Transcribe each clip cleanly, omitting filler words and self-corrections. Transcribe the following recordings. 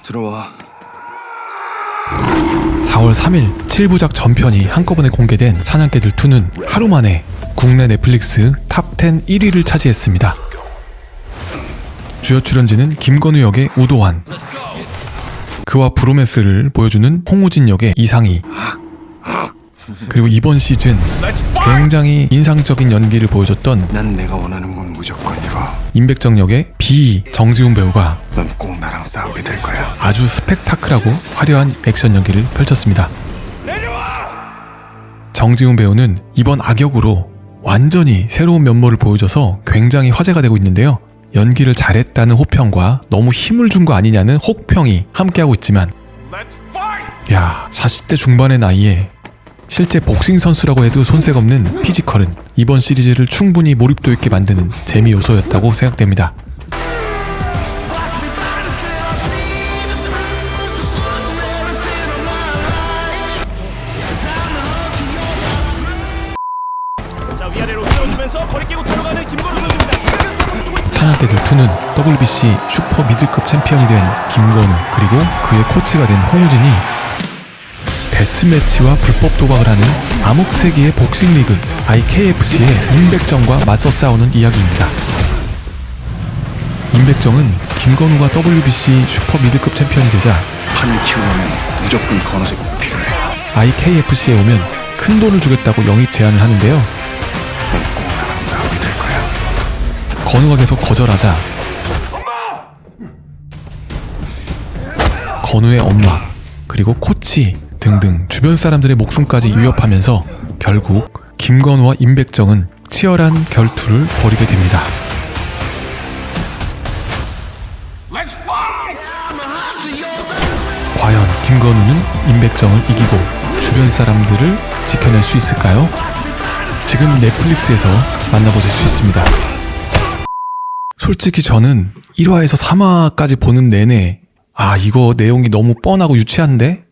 들어와. 4월 3일 7부작 전편이 한꺼번에 공개된 사냥개들 2는 하루 만에 국내 넷플릭스 탑10 1위를 차지했습니다. 주요 출연진은 김건우 역의 우도환, 그와 브로맨스를 보여주는 홍우진 역의 이상희, 그리고 이번 시즌 굉장히 인상적인 연기를 보여줬던 난 내가 원하는 건 무조건 이거. 임백정 역의 비 정지훈 배우가 넌 꼭 나랑 싸우게 될 거야. 아주 스펙타클하고 화려한 액션 연기를 펼쳤습니다. 정지훈 배우는 이번 악역으로 완전히 새로운 면모를 보여줘서 굉장히 화제가 되고 있는데요. 연기를 잘했다는 호평과 너무 힘을 준 거 아니냐는 혹평이 함께하고 있지만, 야, 40대 중반의 나이에 실제 복싱 선수라고 해도 손색 없는 피지컬은 이번 시리즈를 충분히 몰입도 있게 만드는 재미 요소였다고 생각됩니다. 자, 위아래로 밀어주면서 거리 깨고 들어가는 김건우 선수입니다. 사냥개들 2는 WBC 슈퍼 미들급 챔피언이 된 김건우, 그리고 그의 코치가 된 홍우진이 데스매치와 불법 도박을 하는 암흑세기의 복싱리그 IKFC의 임백정과 맞서 싸우는 이야기입니다. 임백정은 김건우가 WBC 슈퍼 미들급 챔피언이 되자 판을 키우려면 무조건 건우색 꼭 필요해. IKFC에 오면 큰 돈을 주겠다고 영입 제안을 하는데요. 넌 꼭 나랑 싸우게 될 거야. 건우가 계속 거절하자 건우의 엄마, 그리고 코치 등등 주변 사람들의 목숨까지 위협하면서 결국 김건우와 임백정은 치열한 결투를 벌이게 됩니다. 과연 김건우는 임백정을 이기고 주변 사람들을 지켜낼 수 있을까요? 지금 넷플릭스에서 만나보실 수 있습니다. 솔직히 저는 1화에서 3화까지 보는 내내 이거 내용이 너무 뻔하고 유치한데?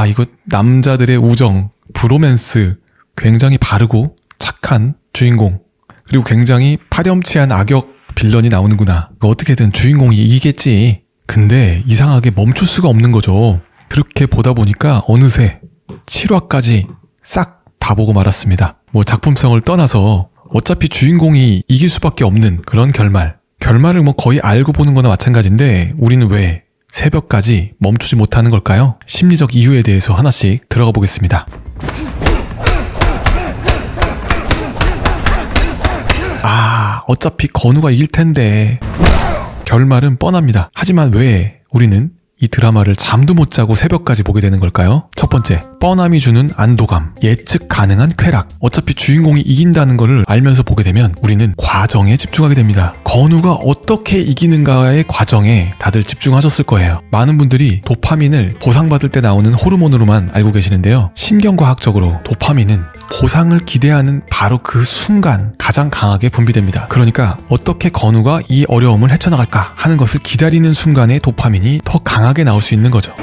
이거 남자들의 우정, 브로맨스, 굉장히 바르고 착한 주인공, 그리고 굉장히 파렴치한 악역 빌런이 나오는구나. 어떻게든 주인공이 이기겠지. 근데 이상하게 멈출 수가 없는 거죠. 그렇게 보다 보니까 어느새 7화까지 싹 다 보고 말았습니다. 작품성을 떠나서 어차피 주인공이 이길 수밖에 없는 그런 결말을 거의 알고 보는 거나 마찬가지인데 우리는 왜 새벽까지 멈추지 못하는 걸까요? 심리적 이유에 대해서 하나씩 들어가 보겠습니다. 어차피 건우가 이길 텐데. 결말은 뻔합니다. 하지만 왜 우리는 이 드라마를 잠도 못 자고 새벽까지 보게 되는 걸까요? 첫 번째, 뻔함이 주는 안도감, 예측 가능한 쾌락. 어차피 주인공이 이긴다는 것을 알면서 보게 되면 우리는 과정에 집중하게 됩니다. 건우가 어떻게 이기는가의 과정에 다들 집중하셨을 거예요. 많은 분들이 도파민을 보상받을 때 나오는 호르몬으로만 알고 계시는데요. 신경과학적으로 도파민은 보상을 기대하는 바로 그 순간 가장 강하게 분비됩니다. 그러니까 어떻게 건우가 이 어려움을 헤쳐나갈까 하는 것을 기다리는 순간에 도파민이 더 강하게 나올 수 있는 거죠.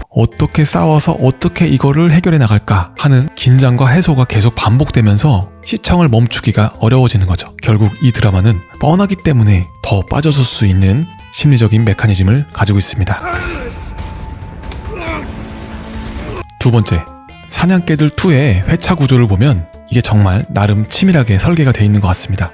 어떻게 싸워서 어떻게 이거를 해결해 나갈까 하는 긴장과 해소가 계속 반복되면서 시청을 멈추기가 어려워지는 거죠. 결국 이 드라마는 뻔하기 때문에 더 빠져들 수 있는 심리적인 메커니즘을 가지고 있습니다. 두 번째, 사냥개들 2의 회차 구조를 보면 이게 정말 나름 치밀하게 설계가 되어 있는 것 같습니다.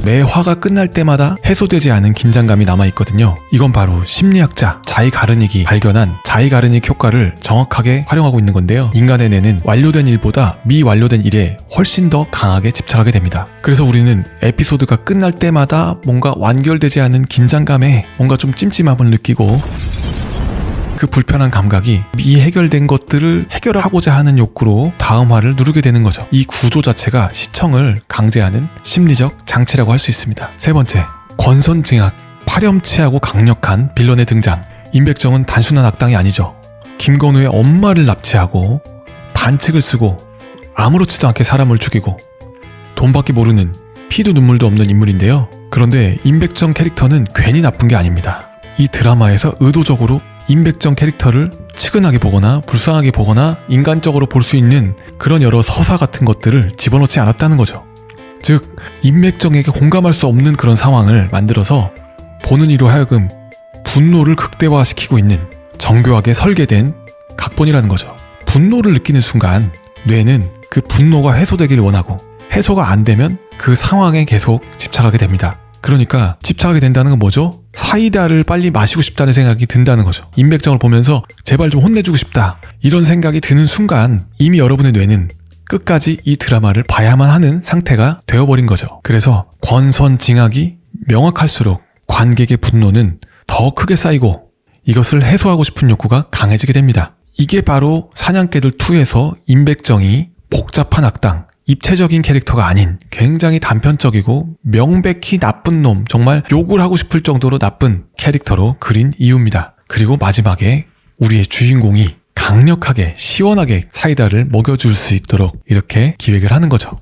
매 화가 끝날 때마다 해소되지 않은 긴장감이 남아있거든요. 이건 바로 심리학자 자이가르닉이 발견한 자이가르닉 효과를 정확하게 활용하고 있는 건데요. 인간의 뇌는 완료된 일보다 미완료된 일에 훨씬 더 강하게 집착하게 됩니다. 그래서 우리는 에피소드가 끝날 때마다 뭔가 완결되지 않은 긴장감에 뭔가 좀 찜찜함을 느끼고 그 불편한 감각이 미해결된 것들을 해결하고자 하는 욕구로 다음 화를 누르게 되는 거죠. 이 구조 자체가 시청을 강제하는 심리적 장치라고 할 수 있습니다. 세 번째, 권선징악, 파렴치하고 강력한 빌런의 등장. 임백정은 단순한 악당이 아니죠. 김건우의 엄마를 납치하고 반칙을 쓰고 아무렇지도 않게 사람을 죽이고 돈밖에 모르는 피도 눈물도 없는 인물인데요. 그런데 임백정 캐릭터는 괜히 나쁜 게 아닙니다. 이 드라마에서 의도적으로 임백정 캐릭터를 측은하게 보거나 불쌍하게 보거나 인간적으로 볼 수 있는 그런 여러 서사 같은 것들을 집어넣지 않았다는 거죠. 즉 임맥정에게 공감할 수 없는 그런 상황을 만들어서 보는 이로 하여금 분노를 극대화시키고 있는 정교하게 설계된 각본이라는 거죠. 분노를 느끼는 순간 뇌는 그 분노가 해소되길 원하고 해소가 안 되면 그 상황에 계속 집착하게 됩니다. 그러니까 집착하게 된다는 건 뭐죠? 사이다를 빨리 마시고 싶다는 생각이 든다는 거죠. 임맥정을 보면서 제발 좀 혼내주고 싶다 이런 생각이 드는 순간 이미 여러분의 뇌는 끝까지 이 드라마를 봐야만 하는 상태가 되어버린 거죠. 그래서 권선징악이 명확할수록 관객의 분노는 더 크게 쌓이고 이것을 해소하고 싶은 욕구가 강해지게 됩니다. 이게 바로 사냥개들 2에서 임백정이 복잡한 악당, 입체적인 캐릭터가 아닌 굉장히 단편적이고 명백히 나쁜 놈, 정말 욕을 하고 싶을 정도로 나쁜 캐릭터로 그린 이유입니다. 그리고 마지막에 우리의 주인공이 강력하게 시원하게 사이다를 먹여줄 수 있도록 이렇게 기획을 하는 거죠.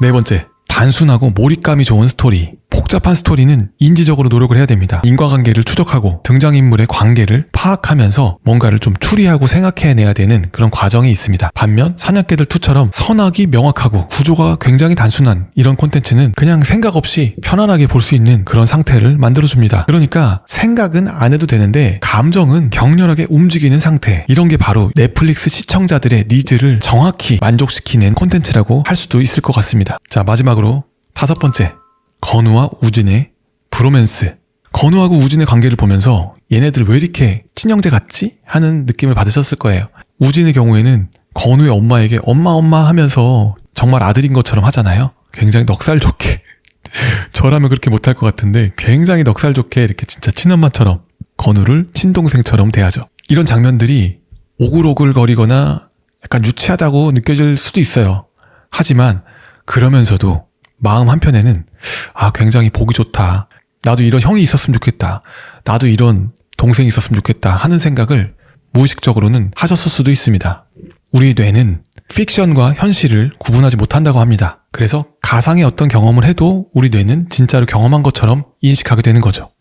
네 번째, 단순하고 몰입감이 좋은 스토리. 복잡한 스토리는 인지적으로 노력을 해야 됩니다. 인과관계를 추적하고 등장인물의 관계를 파악하면서 뭔가를 좀 추리하고 생각해내야 되는 그런 과정이 있습니다. 반면 사냥개들 2처럼 선악이 명확하고 구조가 굉장히 단순한 이런 콘텐츠는 그냥 생각 없이 편안하게 볼 수 있는 그런 상태를 만들어줍니다. 그러니까 생각은 안 해도 되는데 감정은 격렬하게 움직이는 상태. 이런 게 바로 넷플릭스 시청자들의 니즈를 정확히 만족시키는 콘텐츠라고 할 수도 있을 것 같습니다. 자, 마지막으로 5번째. 건우와 우진의 브로맨스. 건우하고 우진의 관계를 보면서 얘네들 왜 이렇게 친형제 같지? 하는 느낌을 받으셨을 거예요. 우진의 경우에는 건우의 엄마에게 엄마 하면서 정말 아들인 것처럼 하잖아요. 굉장히 넉살 좋게 저라면 그렇게 못할 것 같은데 굉장히 넉살 좋게 이렇게 진짜 친엄마처럼 건우를 친동생처럼 대하죠. 이런 장면들이 오글오글거리거나 약간 유치하다고 느껴질 수도 있어요. 하지만 그러면서도 마음 한편에는 굉장히 보기 좋다. 나도 이런 형이 있었으면 좋겠다. 나도 이런 동생이 있었으면 좋겠다 하는 생각을 무의식적으로는 하셨을 수도 있습니다. 우리 뇌는 픽션과 현실을 구분하지 못한다고 합니다. 그래서 가상의 어떤 경험을 해도 우리 뇌는 진짜로 경험한 것처럼 인식하게 되는 거죠.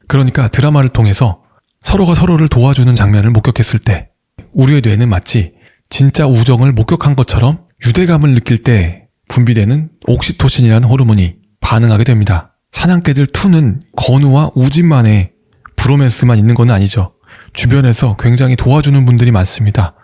그러니까 드라마를 통해서 서로가 서로를 도와주는 장면을 목격했을 때 우리의 뇌는 마치 진짜 우정을 목격한 것처럼 유대감을 느낄 때 분비되는 옥시토신이라는 호르몬이 반응하게 됩니다. 사냥개들 2는 건우와 우진만의 브로맨스만 있는 건 아니죠. 주변에서 굉장히 도와주는 분들이 많습니다.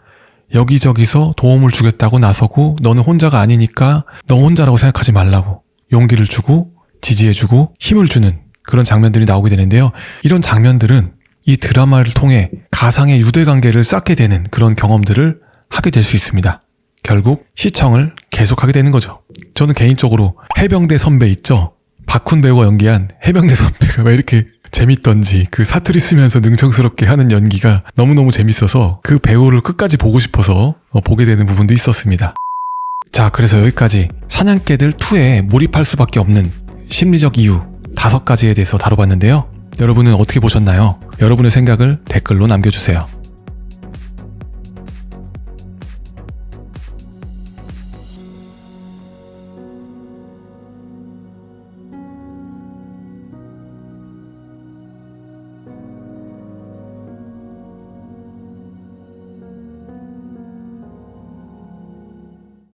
여기저기서 도움을 주겠다고 나서고 너는 혼자가 아니니까 너 혼자라고 생각하지 말라고 용기를 주고 지지해주고 힘을 주는 그런 장면들이 나오게 되는데요. 이런 장면들은 이 드라마를 통해 가상의 유대관계를 쌓게 되는 그런 경험들을 하게 될 수 있습니다. 결국 시청을 계속하게 되는 거죠. 저는 개인적으로 해병대 선배 있죠? 박훈 배우가 연기한 해병대 선배가 왜 이렇게 재밌던지 그 사투리 쓰면서 능청스럽게 하는 연기가 너무너무 재밌어서 그 배우를 끝까지 보고 싶어서 보게 되는 부분도 있었습니다. 자, 그래서 여기까지 사냥개들 2에 몰입할 수밖에 없는 심리적 이유 5가지에 대해서 다뤄봤는데요. 여러분은 어떻게 보셨나요? 여러분의 생각을 댓글로 남겨주세요.